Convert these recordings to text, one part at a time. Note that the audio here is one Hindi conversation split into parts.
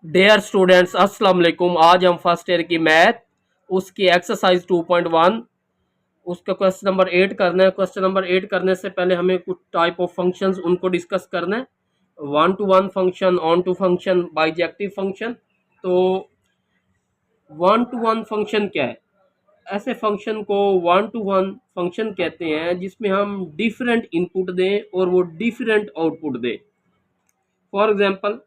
डियर स्टूडेंट्स अस्सलाम वालेकुम। आज हम फर्स्ट ईयर की मैथ उसकी एक्सरसाइज 2.1 उसका क्वेश्चन नंबर 8 करना है। क्वेश्चन नंबर 8 करने से पहले हमें कुछ टाइप ऑफ फंक्शंस उनको डिस्कस करना है। One to one function, onto function, bijective function. तो वन टू वन फंक्शन क्या है? ऐसे फंक्शन को वन टू वन फंक्शन कहते हैं जिसमें हम डिफरेंट इनपुट दें और वो डिफरेंट आउटपुट दें। For example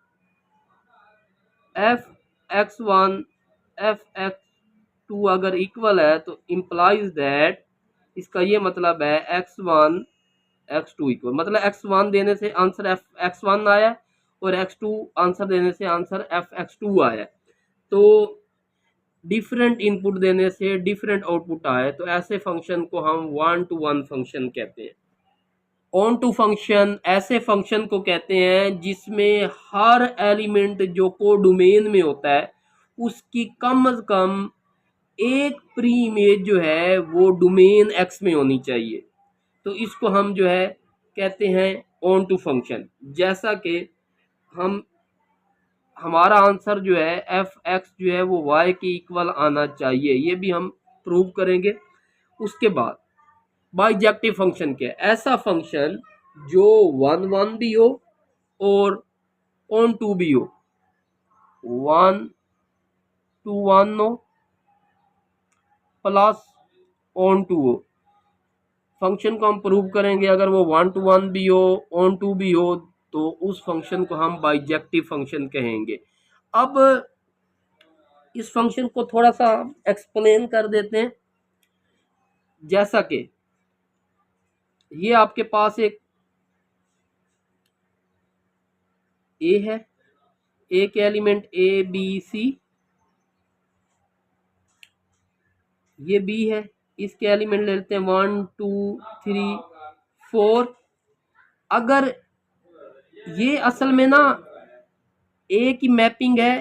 f x one f x two अगर इक्वल है तो इम्प्लाइज दैट, इसका ये मतलब है x one x two equal, मतलब एक्स वन देने से आंसर एफ एक्स वन आया और एक्स टू आंसर देने से आंसर एफ एक्स टू आया। तो डिफरेंट इनपुट देने से डिफरेंट आउटपुट आए तो ऐसे फंक्शन को हम वन टू वन फंक्शन कहते हैं। ऑन टू फंक्शन ऐसे फंक्शन को कहते हैं जिसमें हर एलिमेंट जो को डोमेन में होता है उसकी कम से कम एक प्री इमेज जो है वो डोमेन एक्स में होनी चाहिए। तो इसको हम जो है कहते हैं ऑन टू फंक्शन। जैसा कि हम हमारा आंसर जो है एफ एक्स जो है वो वाई के इक्वल आना चाहिए, ये भी हम प्रूव करेंगे। उसके बाद बाइजेक्टिव फंक्शन क्या है? ऐसा फंक्शन जो वन वन भी हो और ऑन टू भी हो, वन टू वन हो प्लस ऑन टू हो। फंक्शन को हम प्रूव करेंगे अगर वो वन टू वन भी हो ऑन टू भी हो तो उस फंक्शन को हम बाइजेक्टिव फंक्शन कहेंगे। अब इस फंक्शन को थोड़ा सा एक्सप्लेन कर देते हैं। जैसा कि ये आपके पास एक ए है, ए के एलिमेंट ए बी सी, ये बी है, इसके एलिमेंट ले लेते हैं वन टू थ्री फोर। अगर ये असल में ना ए की मैपिंग है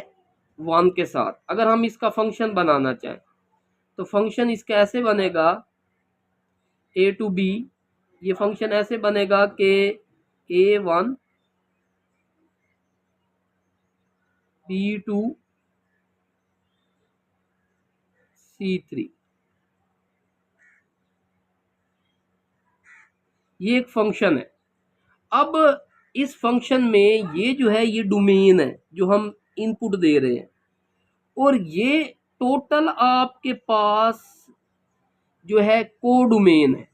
वन के साथ, अगर हम इसका फंक्शन बनाना चाहें तो फंक्शन इसका ऐसे बनेगा ए टू बी, ये फंक्शन ऐसे बनेगा कि A one B two C three, ये एक फंक्शन है। अब इस फंक्शन में ये जो है ये डोमेन है जो हम इनपुट दे रहे हैं, और ये टोटल आपके पास जो है को डोमेन है।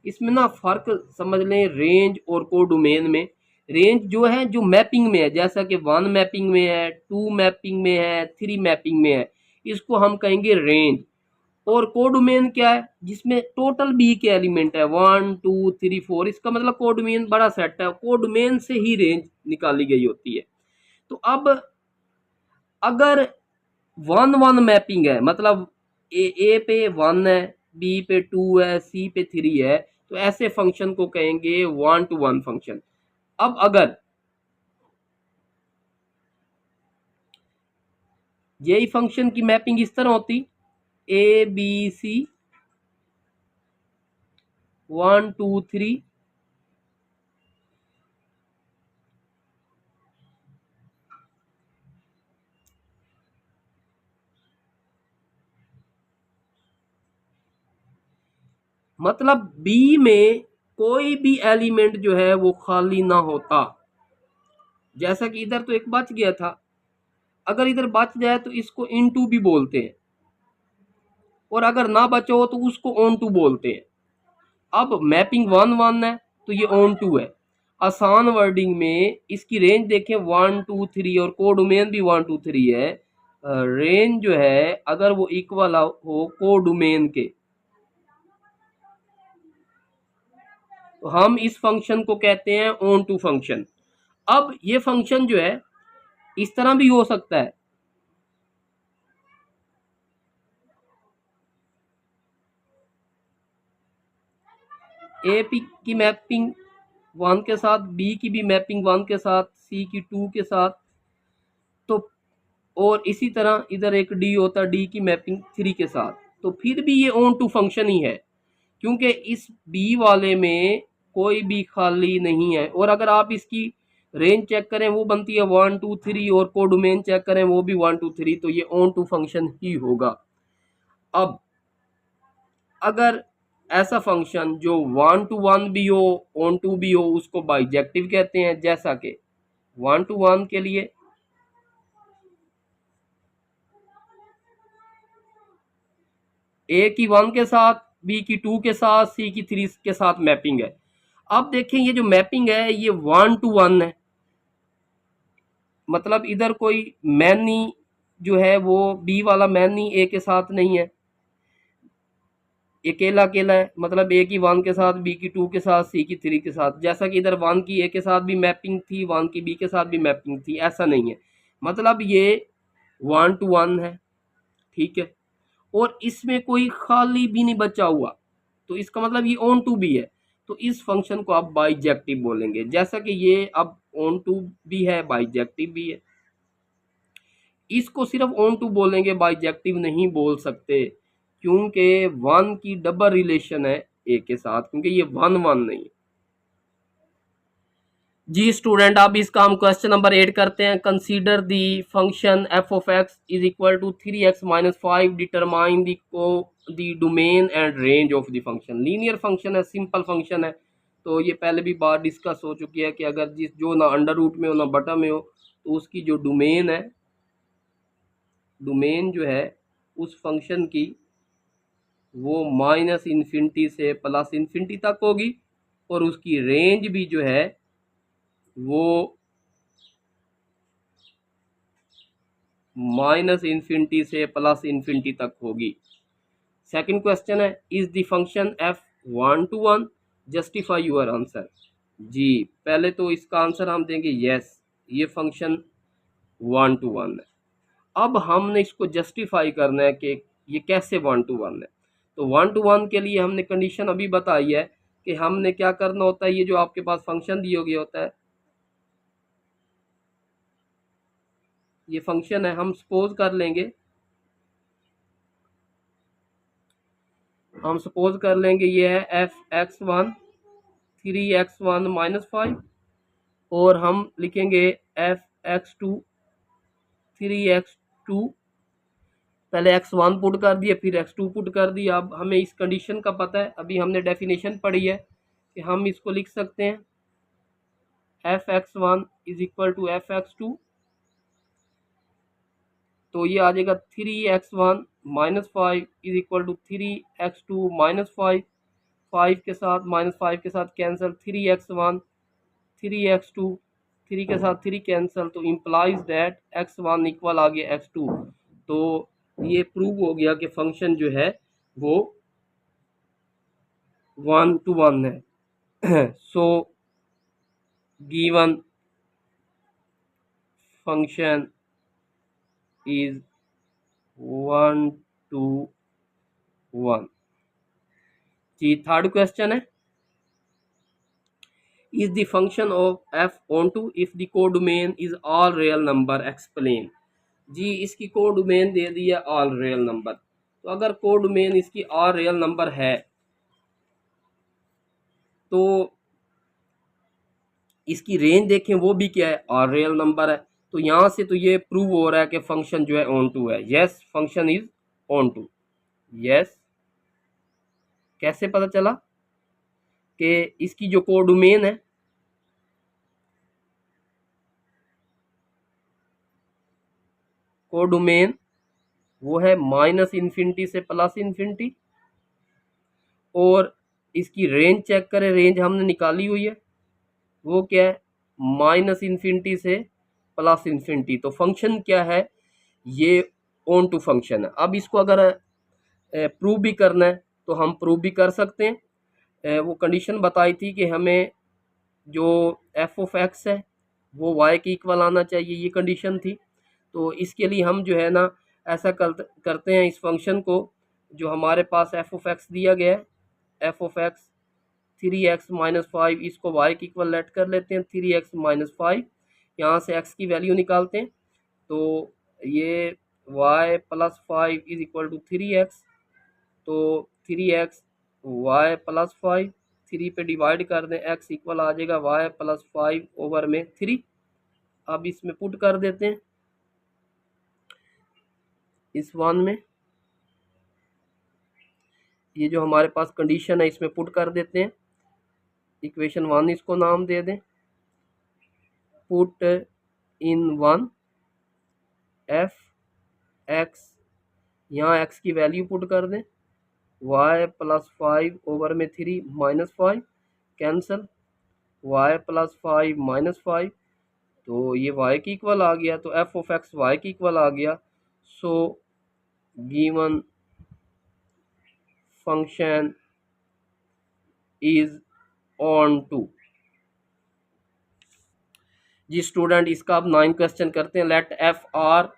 इसमें ना फर्क समझ लें रेंज और को डोमेन में। रेंज जो है जो मैपिंग में है, जैसा कि वन मैपिंग में है, टू मैपिंग में है, थ्री मैपिंग में है, इसको हम कहेंगे रेंज। और को डोमेन क्या है? जिसमें टोटल बी के एलिमेंट है वन टू थ्री फोर, इसका मतलब को डोमेन बड़ा सेट है, को डोमेन से ही रेंज निकाली गई होती है। तो अब अगर वन वन मैपिंग है, मतलब ए पे वन है, बी पे टू है, सी पे थ्री है, तो ऐसे फंक्शन को कहेंगे वन टू वन फंक्शन। अब अगर यही फंक्शन की मैपिंग इस तरह होती A B C one two three, मतलब बी में कोई भी एलिमेंट जो है वो खाली ना होता। जैसा कि इधर तो एक बच गया था, अगर इधर बच जाए तो इसको इन टू भी बोलते हैं, और अगर ना बचा हो तो उसको ऑन टू बोलते हैं। अब मैपिंग वन वन है तो ये ऑन टू है। आसान वर्डिंग में इसकी रेंज देखें वन टू थ्री, और को डोमेन भी वन टू थ्री है। रेंज जो है अगर वो इक्वल हो को डोमेन के तो हम इस फंक्शन को कहते हैं ऑन टू फंक्शन। अब ये फंक्शन जो है इस तरह भी हो सकता है, ए पी की मैपिंग वन के साथ, बी की भी मैपिंग वन के साथ, सी की टू के साथ, तो और इसी तरह इधर एक डी होता है, डी की मैपिंग थ्री के साथ, तो फिर भी ये ऑन टू फंक्शन ही है क्योंकि इस बी वाले में कोई भी खाली नहीं है। और अगर आप इसकी रेंज चेक करें वो बनती है 1 2 3 और कोडोमेन चेक करें वो भी 1 2 3, तो ये ऑन टू फंक्शन ही होगा। अब अगर ऐसा फंक्शन जो 1 टू 1 भी हो ऑन टू भी हो उसको बाइजेक्टिव कहते हैं, जैसा कि 1 टू 1 के लिए ए की 1 के साथ, बी की 2 के साथ, सी की 3 के साथ मैपिंग है। अब देखें ये जो मैपिंग है ये 1 टू 1 है, मतलब इधर कोई मैनी जो है वो बी वाला मैनी ए के साथ नहीं है, अकेला अकेला है, मतलब ए की 1 के साथ, बी की 2 के साथ, सी की 3 के साथ। जैसा कि इधर 1 की ए के साथ भी मैपिंग थी, 1 की बी के साथ भी मैपिंग थी, ऐसा नहीं है, मतलब ये 1 टू 1 है, ठीक है। और इसमें कोई खाली भी नहीं बचा हुआ, तो इसका मतलब ये ऑन टू भी है, तो इस फंक्शन को आप बाइजेक्टिव बोलेंगे। जैसा कि ये अब ऑन टू भी है बाइजेक्टिव भी है, इसको सिर्फ ऑन टू बोलेंगे, बाइजेक्टिव नहीं बोल सकते, क्योंकि 1 की डबल रिलेशन है ए के साथ, क्योंकि ये 1 1 नहीं है। जी स्टूडेंट, अब इसका हम क्वेश्चन नंबर 8 करते हैं। Consider the function f of x is equal to 3x minus 5, determine the domain and range of the function. Linear function है, सिंपल फंक्शन है, तो ये पहले भी बात डिस्कस हो चुकी है कि अगर जिस जो ना अंडर रूट में हो ना बटन में हो, तो उसकी जो डोमेन है, डोमेन जो है उस फंक्शन की वो माइनस इन्फिनिटी से प्लस इन्फिनिटी तक होगी, और उसकी रेंज भी जो है वो माइनस इन्फिनिटी से प्लस इन्फिनिटी तक होगी। सेकंड क्वेश्चन है, is the function F 1 to 1, justify your answer. जी पहले तो इसका आंसर हम देंगे यस, ये फंक्शन 1 टू 1 है। अब हमने इसको जस्टिफाई करना है कि ये कैसे 1 टू 1 है। तो 1 टू 1 के लिए हमने कंडीशन अभी बताई है कि हमने क्या करना होता है, ये जो आपके पास फंक्शन दिया गया होता है, ये फंक्शन है, हम सपोज कर लेंगे, हम सपोज कर लेंगे ये है एफ एक्स 1 3x1 माइनस 5, और हम लिखेंगे एफ एक्स 2 3x2, पहले x1 पुट कर दिया फिर x2 पुट कर दिया। अब हमें इस कंडीशन का पता है, अभी हमने डेफिनेशन पढ़ी है कि हम इसको लिख सकते हैं f x 1 is equal to f x 2, तो ये आ जाएगा 3x1 minus 5 is equal to 3x2 minus 5, 5 के साथ माइनस 5 के साथ कैंसिल, 3x1 3x2, 3 के साथ 3 कैंसिल, तो इम्प्लाइज दैट x1 इक्वल आ गया x2। तो ये प्रूव हो गया कि फंक्शन जो है वो 1 टू 1 है। So given function is 1 to 1। जी थर्ड क्वेश्चन है, is the function of f onto if the codomain is all real number explain। जी इसकी कोडोमेन दे दी है ऑल रियल नंबर, तो अगर कोडोमेन इसकी ऑल रियल नंबर है तो इसकी रेंज देखें वो भी क्या है, ऑल रियल नंबर है। तो यहाँ से तो ये प्रूव हो रहा है कि फंक्शन जो है ऑन टू है। Yes function is onto. Yes कैसे पता चला कि इसकी जो कोडोमेन है, कोडोमेन वो है माइनस इन्फिनिटी से प्लस इन्फिनिटी, और इसकी रेंज चेक करें, रेंज हमने निकाली हुई है, वो क्या है माइनस इन्फिनिटी से प्लस इन्फिनिटी। तो फंक्शन क्या है, ये ऑन टू फंक्शन है। अब इसको अगर प्रूव भी करना है तो हम प्रूव भी कर सकते हैं। वो कंडीशन बताई थी कि हमें जो एफ ऑफ एक्स है वो वाई के इक्वल आना चाहिए, ये कंडीशन थी। तो इसके लिए हम जो है ना ऐसा करते हैं, इस फंक्शन को जो हमारे पास एफ ऑफ एक्स दिया गया है, F of x 3x minus 5, इसको y की इक्वल लेट कर लेते हैं 3x माइनस 5, यहाँ से x की वैल्यू निकालते हैं, तो ये y plus 5 is equal to 3x, तो 3x y प्लस 5 3 पे डिवाइड कर दें, x इक्वल आ जाएगा y प्लस 5/3। अब इसमें पुट कर देते हैं इस 1 में, ये जो हमारे पास कंडीशन है इसमें पुट कर देते हैं। इक्वेशन 1 इसको नाम दे दें, पुट इन 1 f x, यहाँ x की वैल्यू पुट कर दें, y plus 5/3 minus 5 cancel, y plus 5 minus 5, तो ये y की इक्वल आ गया, तो f ऑफ x y की इक्वल आ गया। So given function is onto. जी स्टूडेंट, इसका अब 9 क्वेश्चन करते हैं। Let f R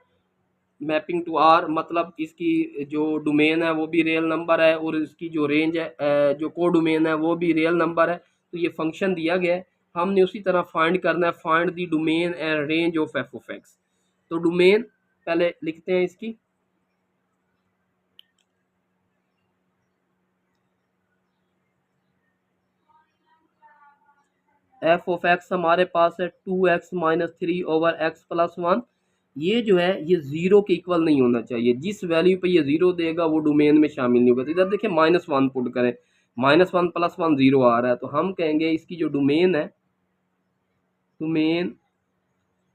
mapping to R, मतलब इसकी जो डोमेन है वो भी रियल नंबर है और इसकी जो रेंज है जो को डोमेन है वो भी रियल नंबर है। तो ये फंक्शन दिया गया है, हमने उसी तरह फाइंड करना है, find the domain and range of F of x. तो डोमेन पहले लिखते हैं इसकी, एफ ऑफ एक्स हमारे पास है 2x माइनस 3/x+1। ये जो है ये जीरो के इक्वल नहीं होना चाहिए, जिस वैल्यू पे ये जीरो देगा वो डोमेन में शामिल नहीं होगा। तो इधर देखिए -1 पुट करें, -1 + 1 जीरो आ रहा है, तो हम कहेंगे इसकी जो डोमेन है, डोमेन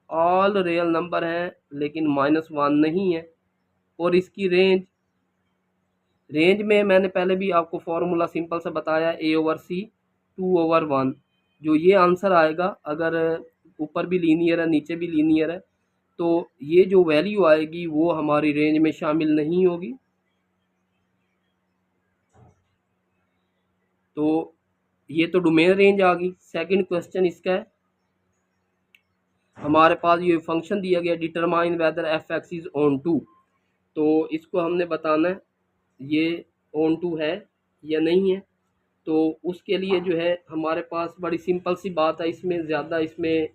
ऑल रियल नंबर है लेकिन -1 नहीं है। और इसकी रेंज में मैंने पहले भी आपको फॉर्मूला सिंपल सा बताया, a/c 2/1। जो ये आंसर आएगा, अगर ऊपर भी लीनियर है नीचे भी लीनियर है, तो ये जो वैल्यू आएगी वो हमारी रेंज में शामिल नहीं होगी। तो ये तो डोमेन रेंज आ गई। सेकंड क्वेश्चन इसका है, हमारे पास ये फंक्शन दिया गया determine whether f x is onto. तो इसको हमने बताना है ये ऑन टू है या नहीं है। तो उसके लिए जो है हमारे पास बड़ी सिंपल सी बात है, इसमें ज़्यादा इसमें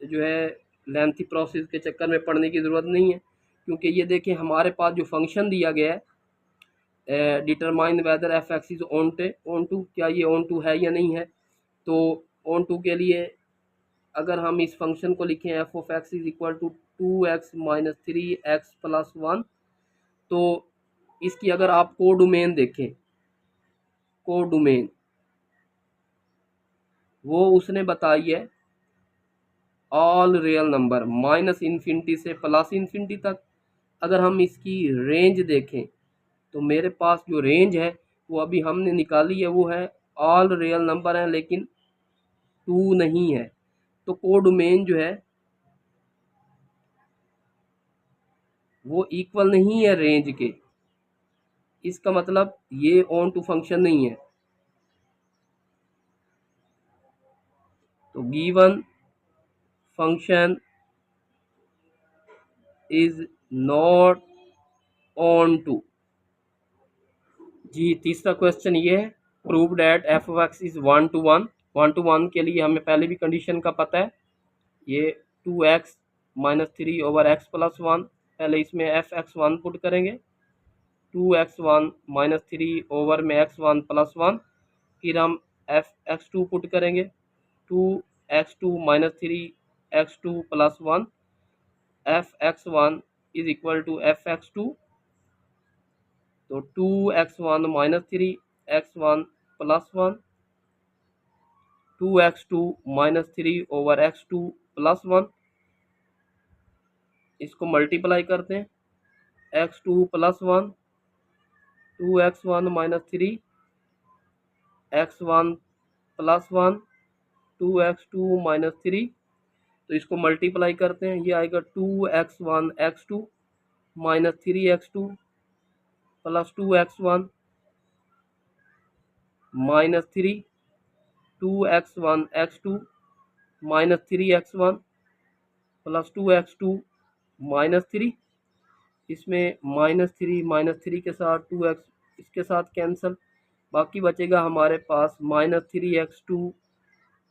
जो है लेंथी प्रोसेस के चक्कर में पड़ने की ज़रूरत नहीं है, क्योंकि ये देखें हमारे पास जो फंक्शन दिया गया है determine whether f x is onto, क्या ये ऑन टू है या नहीं है। तो ऑन टू के लिए अगर हम इस फंक्शन को लिखें f of x is equal to 2x minus 3x+1, तो इसकी अगर आप को डोमेन देखें, को डोमेन वो उसने बताई है ऑल रियल नंबर -∞ से +∞ तक। अगर हम इसकी रेंज देखें तो मेरे पास जो रेंज है वो अभी हमने निकाली है, वो है ऑल रियल नंबर है लेकिन 2 नहीं है। तो को डोमेन जो है वो इक्वल नहीं है रेंज के, इसका मतलब ये ऑन टू फंक्शन नहीं है। तो given function is not onto. जी तीसरा क्वेश्चन ये है, prove that F of x is 1 to 1। 1 to 1 के लिए हमें पहले भी कंडीशन का पता है, ये 2x माइनस 3/x+1। पहले इसमें एफ एक्स 1 पुट करेंगे, 2x1 माइनस 3/x1+1। फिर हम एफ एक्स 2 पुट करेंगे, 2x2 minus 3x2+1। F x 1 is equal to f x 2, तो 2x1 minus 3x1+1, 2x2 minus 3/x2+1। इसको मल्टीप्लाई करते हैं, x2+1, 2x1 minus 3x1+1, 2x2 minus 3। तो इसको मल्टीप्लाई करते हैं, ये आएगा 2x1 x2 minus 3x2 plus 2x1 minus 3, 2x1 x2 minus 3x1 plus 2x2 minus 3। इसमें -3 के साथ 2x इसके साथ कैंसिल, बाकी बचेगा हमारे पास -3x2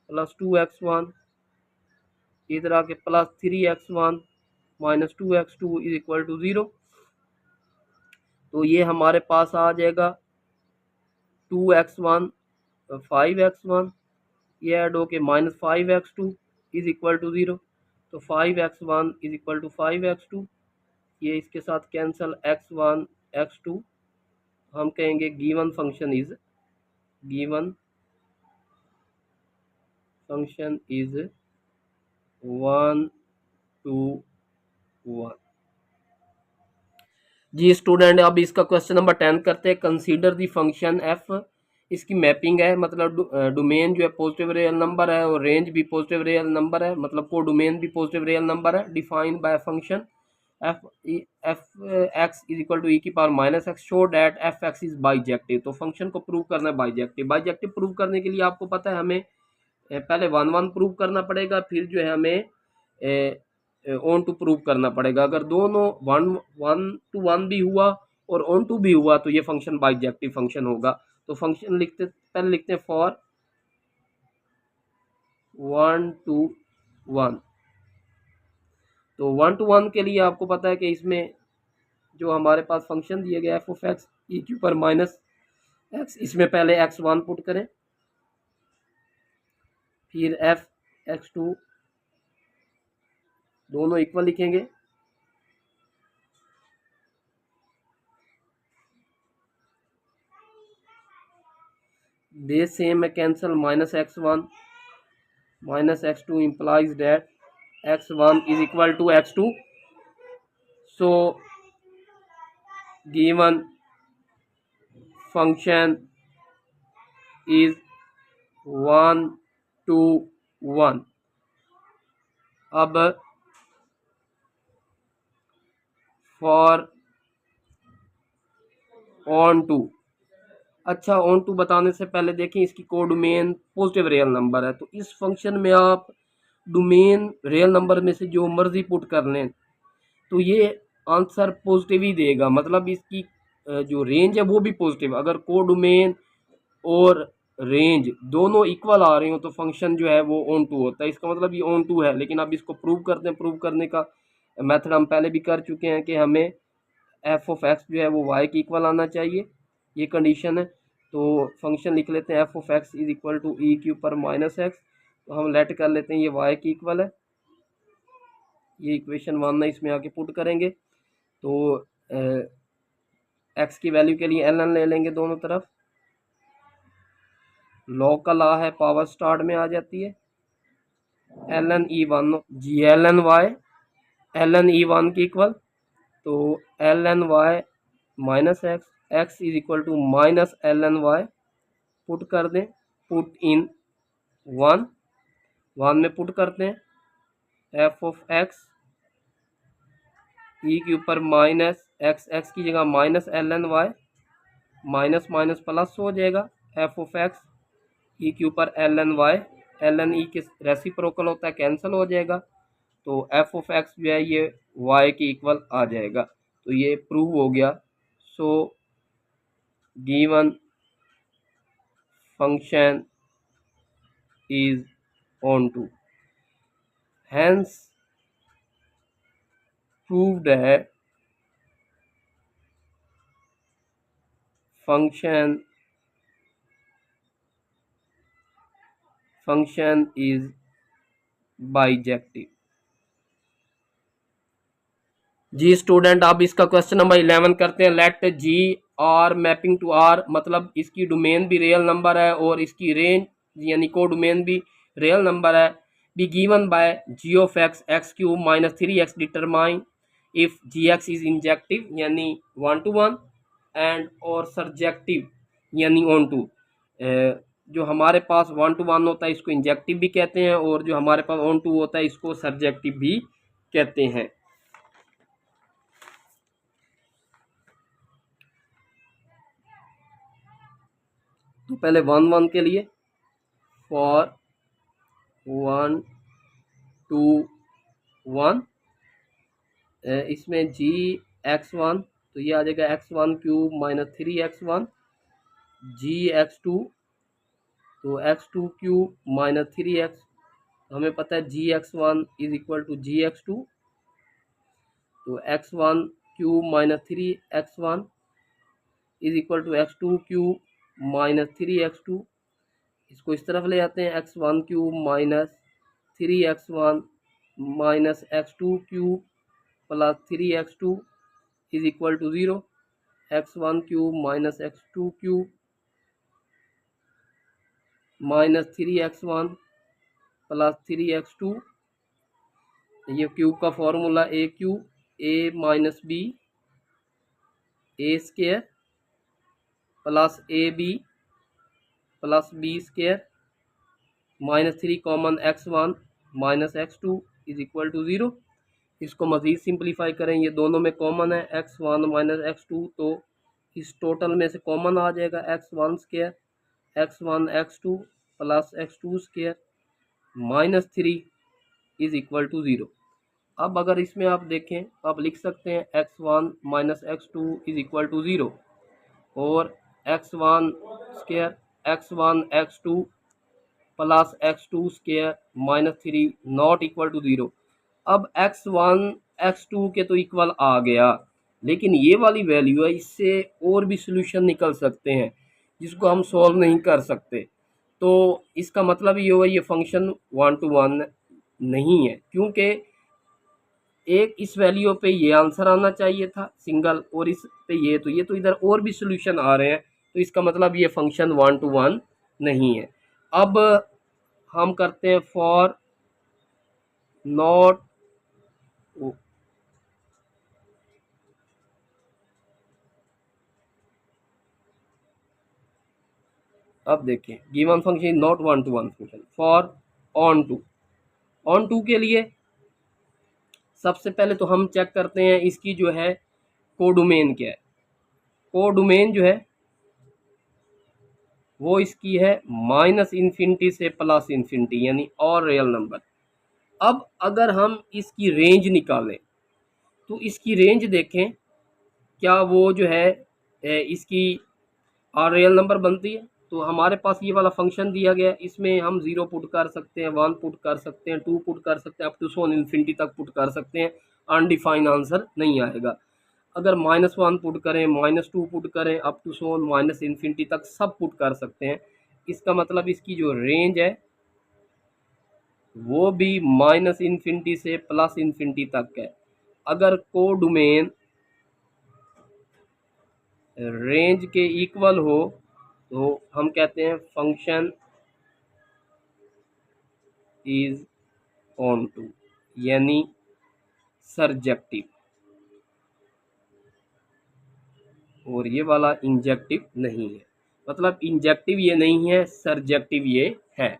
प्लस 2x1, इधर आके plus 3x1 minus 2x2 is equal to 0। तो ये हमारे पास आ जाएगा 2x1 5x1, ये ऐड हो के -5x2 इज इक्वल टू 0। तो 5x1 is equal to 5x2, ये इसके साथ कैंसल, x1 x2, हम कहेंगे गिवन फंक्शन इज 1 2 1। जी स्टूडेंट, अब इसका क्वेश्चन नंबर 10 करते हैं। कंसीडर दी फंक्शन एफ, इसकी मैपिंग है, मतलब डोमेन जो है पॉजिटिव रियल नंबर है और रेंज भी पॉजिटिव रियल नंबर है, मतलब को डोमेन भी पॉजिटिव रियल नंबर है। Defined by function F x is equal to E की power minus X, show that F x is bijective. तो फंक्शन को प्रूव करना है बाइजेक्टिव। बाइजेक्टिव प्रूव करने के लिए आपको पता है हमें पहले 1 1 प्रूव करना पड़ेगा, फिर जो है हमें ऑन टू प्रूव करना पड़ेगा। अगर दोनों 1 1 भी हुआ और ऑन टू भी हुआ तो ये फंक्शन बाइजेक्टिव फंक्शन होगा। तो फंक्शन पहले लिखते हैं फॉर 1 2 1। तो 1 to 1 के लिए आपको पता है कि इसमें जो हमारे पास फंक्शन दिया गया F of x E q पर माइनस एक्स, इसमें पहले x1 पुट करें, फिर एफ x2, दोनों इक्वल लिखेंगे, बेस सेम है cancel, -x1 -x2 implies that x1 is equal to x2। so given function is 1 to 1। अब फॉर ऑन टू, अच्छा ऑन टू बताने से पहले देखें इसकी कोडोमेन पॉजिटिव रियल नंबर है, तो इस फंक्शन में आप डोमेन रियल नंबर में से जो मर्जी पुट कर लें तो ये आंसर पॉजिटिव ही देगा, मतलब इसकी जो रेंज है वो भी पॉजिटिव। अगर कोडोमेन और रेंज दोनों इक्वल आ रहे हो तो फंक्शन जो है वो ऑन टू होता है, इसका मतलब ये ऑन टू है। लेकिन अब इसको प्रूव करते हैं, प्रूव करने का मेथड हम पहले भी कर चुके हैं कि हमें एफ ऑफ एक्स जो है वो वाई के इक्वल आना चाहिए, ये कंडीशन है। तो फंक्शन लिख लेते हैं f of x is equal to e q पर माइनस एक्स, तो हम लेट कर लेते हैं ये वाई के इक्वल है, ये इक्वेशन 1 है, इसमें आके पुट करेंगे। तो एक्स की वैल्यू के लिए एल एन ले लेंगे दोनों तरफ, लॉग का लॉ है, पावर स्टार्ट में आ जाती है, l n e one g l n e one की इक्वल, तो l n y minus x, x is equal to minus l n y, put कर दें, पुट इन 1 में पुट करते हैं एफ ऑफ एक्स ई के ऊपर माइनस एक्स, एक्स की जगह minus l n y, minus minus plus हो जाएगा, एफ ऑफ एक्स ई के ऊपर l n y, l n e के रेसिप्रोकल होता है, कैंसिल हो जाएगा, तो एफ ऑफ एक्स जो है ये वाई के इक्वल आ जाएगा। तो ये प्रूव हो गया। So given function is onto, hence proved है फंक्शन इज बाइजेक्टिव। जी स्टूडेंट, अब इसका क्वेश्चन नंबर 11 करते हैं। Let G R mapping to R, मतलब इसकी डोमेन भी रियल नंबर है और इसकी रेंज यानी को डोमेन भी रियल नंबर है, be given by g of x cube minus 3x, determine if g x is injective यानी 1 to 1 एंड और सरजेक्टिव यानी ऑन टू। जो हमारे पास 1 to 1 होता है इसको इंजेक्टिव भी कहते हैं और जो हमारे पास ऑन टू होता है इसको सरजेक्टिव भी कहते हैं। तो पहले 1 1 के लिए फॉर 1 2 1, इसमें जी x1 तो ये आ जाएगा x1 क्यूब माइनस 3x1, जी x2 तो x2 क्यूब माइनस 3x, हमें पता है जी x1 is equal to ji x2, तो x1 cube minus 3x1 is equal to x2 cube minus 3x2, इसको इस तरफ ले आते हैं, x1 cube minus 3x1 minus x2 cube plus 3x2 is equal to 0, x1 cube minus x2 cube minus 3x1 plus 3x2, ये क्यूब का formula A cube A minus B A square plus A B plus B square minus 3 common x1 minus x2 is equal to 0। इसको मज़ीद सिंप्लीफाई करें, ये दोनों में कॉमन है x1 माइनस x2, तो इस टोटल में से कॉमन आ जाएगा x1 square x1 x2 plus x2 square minus 3 is equal to 0। अब अगर इसमें आप देखें तो आप लिख सकते हैं x1 minus x2 is equal to 0 और x1 square x1 x2 plus x2 square minus 3 not equal to 0। अब x1 x2 के तो इक्वल आ गया, लेकिन ये वाली वैल्यू है, इससे और भी सोल्यूशन निकल सकते हैं जिसको हम सॉल्व नहीं कर सकते। तो इसका मतलब ये हुआ ये फंक्शन 1 to 1 नहीं है, क्योंकि एक इस वैल्यू पे ये आंसर आना चाहिए था सिंगल, और इस पे ये तो इधर और भी सोल्यूशन आ रहे हैं, तो इसका मतलब ये फंक्शन 1 to 1 नहीं है। अब हम करते हैं फॉर नॉट, अब देखिए given function not 1 to 1 function for onto के लिए सबसे पहले तो हम चेक करते हैं इसकी जो है कोडोमेन क्या है। कोडोमेन जो है वो इसकी है माइनस इन्फिनिटी से प्लस इन्फिनिटी, यानी और रियल नंबर। अब अगर हम इसकी रेंज निकालें तो इसकी रेंज देखें, क्या वो जो है इसकी और रियल नंबर बनती है। तो हमारे पास ये वाला फंक्शन दिया गया है, इसमें हम 0 पुट कर सकते हैं, 1 पुट कर सकते हैं, 2 पुट कर सकते हैं, अप टू सोन इन्फिनिटी तक पुट कर सकते हैं, अनडिफाइंड आंसर नहीं आएगा। अगर -1 पुट करें, -2 पुट करें, अप टू सोन माइनस इन्फिनिटी तक सब पुट कर सकते हैं। इसका मतलब इसकी जो रेंज है वो भी माइनस इन्फिनिटी से प्लस इन्फिनिटी तक है। अगर कोडोमेन रेंज के इक्वल हो तो हम कहते हैं फंक्शन इज ऑन टू, यानी सरजेक्टिव, और ये वाला इंजेक्टिव नहीं है। मतलब इंजेक्टिव ये नहीं है, सरजेक्टिव ये है।